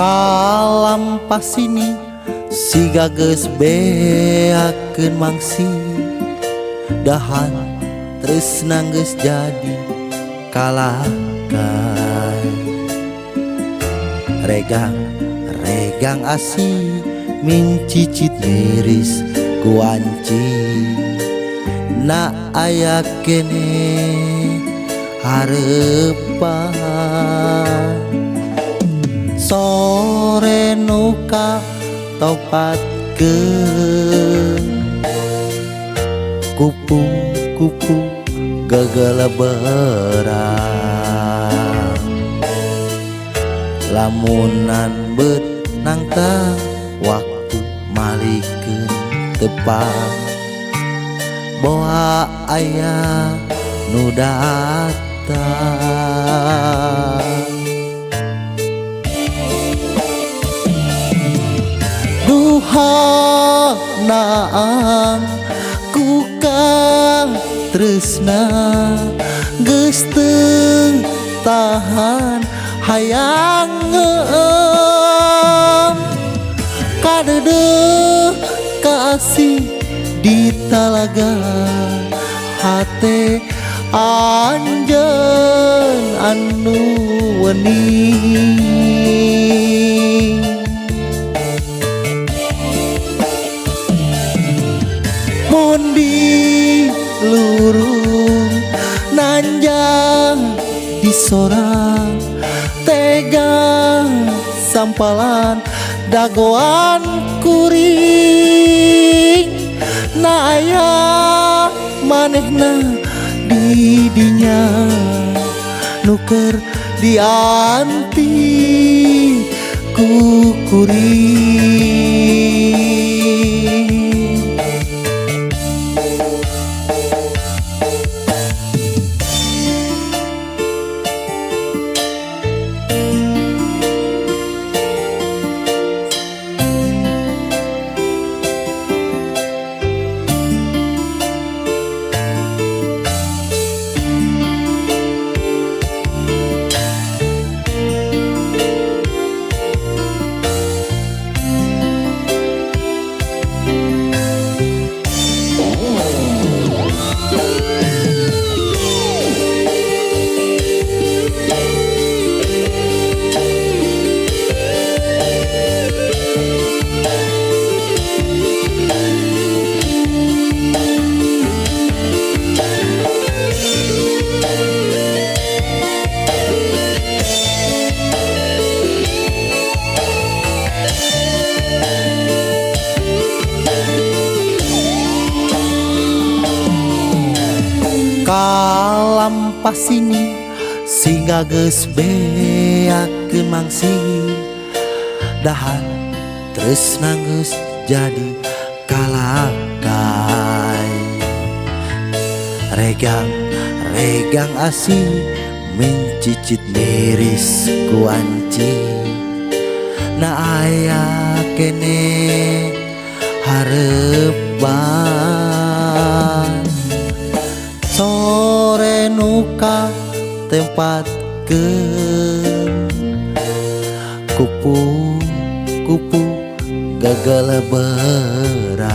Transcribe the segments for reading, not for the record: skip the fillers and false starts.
Kalampas ini siga geus beakeun mangsi dahan tresna geus jadi kalakai regang asih mincicit miris kuanci na aya kene hareupan sore nuka topatkeun kupu-kupu gagaleberang lamunan beut nangtang waktu malikeun tepat boa aya nu datang duha naang ku kang tresna geus teu tahan hayang ngeueum kadeudeung kasih di talaga hate anjeun anu wening mun di lurung nanjang di sorang tega sampalan dagoan kuring na aya manehna di dinya nuker dianti ku kuring Kalampas ini singa geus beakeun mangsi dahan tresna geus jadi kalakai regang asih mincicit miris kuanci na aya kene hareupan sore nuka tempatkeun kupu-kupu gagaleberang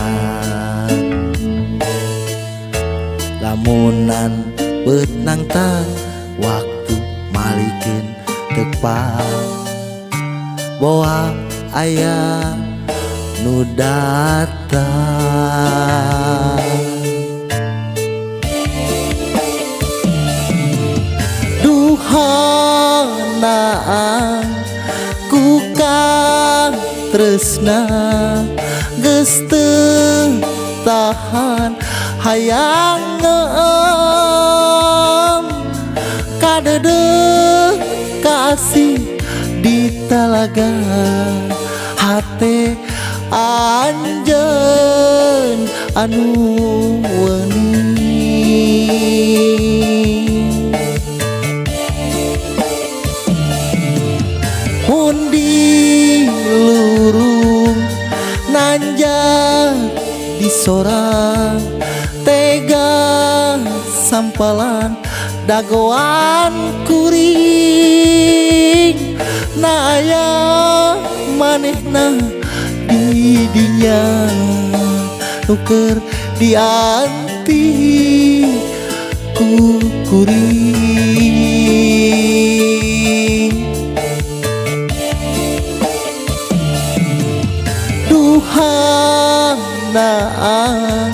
lamunan beut nangtang waktu malikeun tepat boa aya nu datang duhanaan ku kang tresna geus teu tahan hayang ngeueum kadeudeung kasih di talaga hate anjeun anu wening mun di lurung nanjang di sorang tega sampalan dagoan kuring na aya manehna di dinya nuker dianti ku kuring. Duhanaan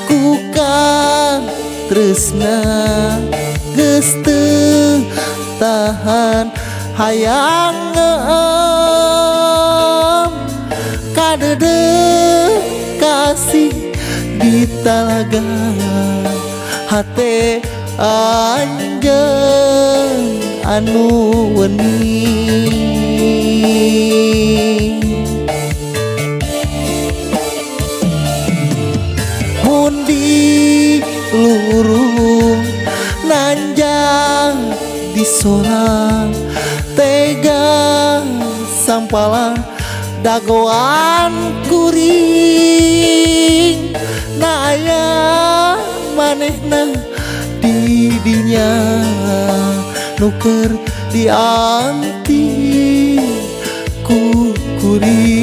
ku ka tresna geus teu tahan hayang ngeem kadede kasih di talaga hate anjeun anu wening. Mun di lurung nanjang di sorang tega sampalan dagoan kuring naya manehna di dinya nuker dianti ku kuring.